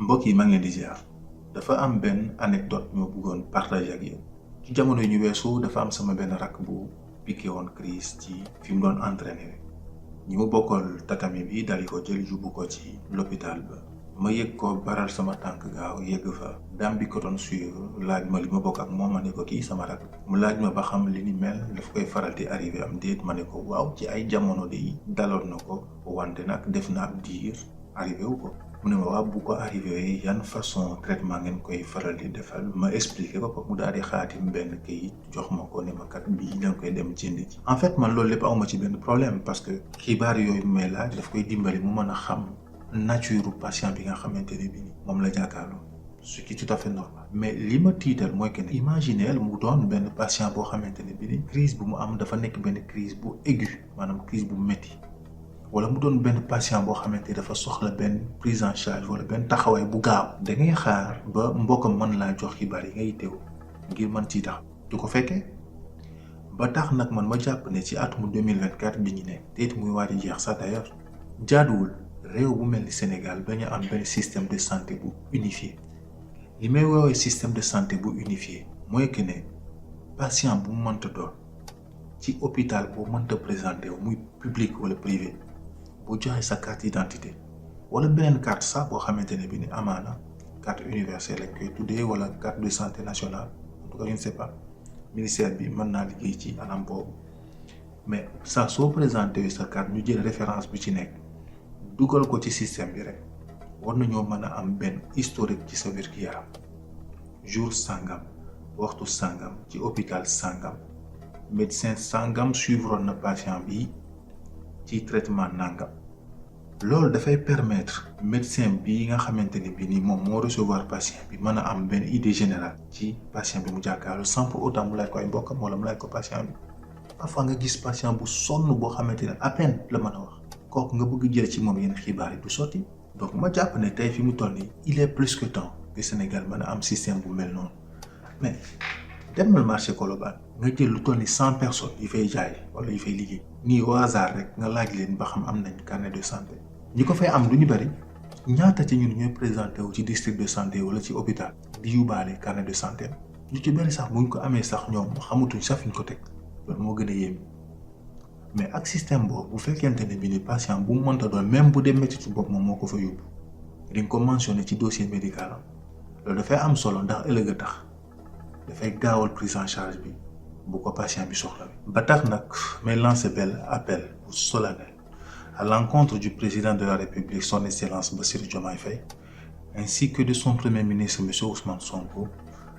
mbokk yi maa ngi leen di ziar dafa am benn anecdote ñoo bëggoon partager ak yéen ci jamono yi ñu weesu dafa am sama benn rakk bu piqué woon crise ci fi mu doon entraîné ñi mu bokkal tatami bi dali ko jël yóbbu ko ci l'hôpital ba ma yëg ko baral sama tànk gaaw yëgg fa dam bi ko doon suivre laaj ma li ma bokk ak moom ma ne ko kii sama rakk mu laaj ma ba xam li ni mel daf koy faral di arrivé am déet ma ne ko waaw ci ay jamono de daloon na ko wante nag def na ab diir arrivé wu ko mu ne ma waaw bu ko arrivé yan façon traitement ngeen koy faral di defal ma expliqué ko mu daal di xaatim benn kayit jox ma ko ne ma kat bii leen koy dem jënd ji en fait man loolu lépp awma ci benn problème parce que xibaar yooyu may laaj daf koy dimbali mu mën a xam nature patient bi nga xamante ne bi ni moom la jàkkaarloo ce qui est tout à fait normal mais li ma tiital mooy que ne imagineel mu doon benn patient boo xamante ne bi ni crise bu mu am dafa nekk benn crise bu aiguë maanaam crise bu métti wala mu doon benn patient boo xamante ni dafa soxla benn prise en charge wala benn taxawaay bu gaaw da ngay xaar ba mbokkam mën laa jox xibaar yi ngay teew ngir mën ci tax du ko fekkee ba tax nag man ma jàpp ne ci atum 2024 bi ñu ne te it muy waaj a jeex sax d'ailleurs jaaduwul réew bu mel ni Sénégal bañ a am benn système de santé bu unifié li may woowee système de santé bu unifié mooy que ne patient bu mu mënta doon ci hôpital boo mënta présenté wu muy public wala privé boo joxee sa carte d'identité wala beneen carte sax boo xamante ne bi ni amaana carte universelle lañ koy tuddee wala carte de santé nationale en tout cas je ne sais pas ministère bi mën naa liggéey ci anam boobu mais saa soo présenté wu sa carte ñu jël référence bi ci nekk dugal ko ci système bi rek war nañoo mën a am benn historique ci sa wér-gu-yaram jour sangam waxtu sangam ci hôpital sangam médecin sangam suivroon na patient bi ci traitement nangam loolu dafay permettre médecin bi nga xamante ne bi ni moom moo recevoir patient bi mën a am benn idée générale ci patient bi mu jàkkaarloo sans pour autant mu laaj ko ay mbokkam wala mu laaj ko patient bi parfois nga gis patient bu sonn boo xamante ne à peine la mën a wax kooku nga bëgg jël ci moom yenn xibaar yi du sotti donc ma jàpp ne tey fi mu toll nii il est plus que temps que Sénégal mën a am système bu mel noonu mais demal marché Colobane nga jël lu toll ni 100 personnes yi fay jaay wala yi fay liggéey nii au hasard rek nga laaj leen ba xam am nañ carnet de santé ñi ko fay am du ñu bëri ñaata ci ñun ñooy présenté wu ci district de santé wala ci hôpital di yóbbaale carnet de santé ñu ci bëri sax buñ ko amee sax ñoom xamutuñ sax fi ñu ko teg loolu moo gën a yéeme mais ak système boobu bu fekkente ne bi ni patient bu mu mënta doon même bu dee métti ci bopp moom moo ko fa yóbbu di nga ko mentionné ci dossier médical loolu dafay am solo ndax ëllëg a tax dafay gaawal prise en charge bi bu ko patient bi soxla ba tax nag may lancer bel appel solennel à l'encontre du président de la République son excellence Bassirou Diomaye Faye ainsi que de son premier ministre monsieur Ousmane Sonko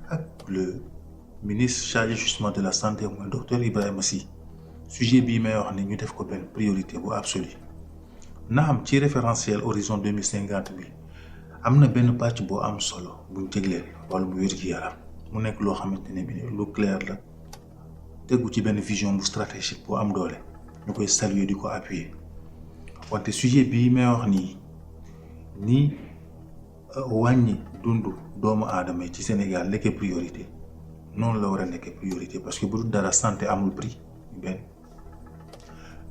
ak le ministre chargé justement de la santé mooy docteur Ibrahima Sy sujet bii may wax ni ñu def ko benn priorité bu absolue na am ci référentiel horizon 2050 bi am na benn pàcc boo am solo buñ tegleel wala mu wér-gi-yaram mu nekk loo xamante ne bi lu clair la tegu ci benn vision bu stratégique bu am doole ñu koy saluer di ko appuyer wante sujet bii may wax nii wàññi dundu doomu aadama yi ci Sénégal nekkee priorité noonu la war a nekkee priorité parce que bu dul dara santé amul prix benn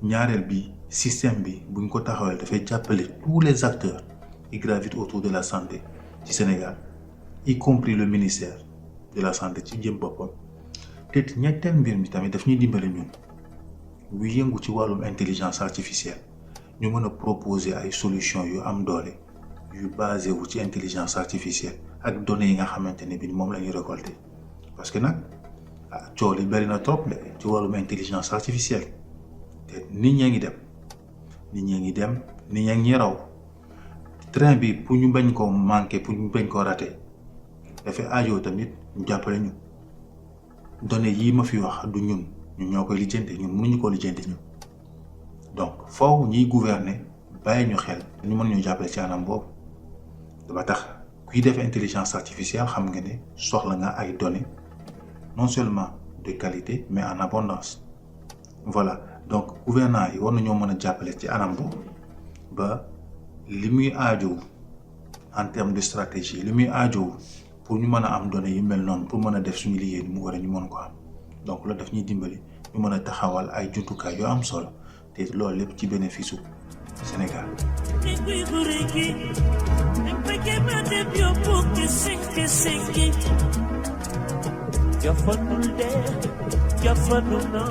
ñaareel bi système bi buñ ko taxawal dafay jàppale tous les acteurs qui gravitent autour de la santé ci Sénégal y compris le ministère de la santé ci jëm boppam te ñetteel mbir mi tamit daf ñuy dimbale ñun bu yëngu ci wàllum intelligence artificielle ñu mën a proposer ay solutions yu am doole yu basé wu ci intelligence artificielle ak données yi nga xamante ne bi moom la ñuy récolter parce que nag coow li bari na trop de ci wàllum intelligence artificielle te nit ñaa ngi dem nit ñaa ngi raw train bi pour ñu bañ koo manqué pour ñu bañ koo raté dafay aajo tamit ñu jàppale ñu données yii ma fi wax du ñun ñoo koy lijjanti ñun mënuñu koo lijjanti ñun donc foofu ñiy gouverner bàyyi ñu xel ñu mën ñu jàppale ci anam boobu dama tax kuy def intelligence artificielle xam nga ne soxla nga ay données non seulement de qualité mais en abondance voilà donc gouvernants yi war nañoo mën a jàppale ci anam boobu ba li muy aajow en termes de stratégie li muy aajow pour ñu mën a am données yu mel noonu pour mën a def suñu liggéey mu war a ñu mën ko am donc loolu daf ñuy dimbali ñu mën a taxawal ay jumtukaay yu am solo te loolu lépp ci bénéfice u Sénégal. leen yóbbu sinki jafanul de jafanul na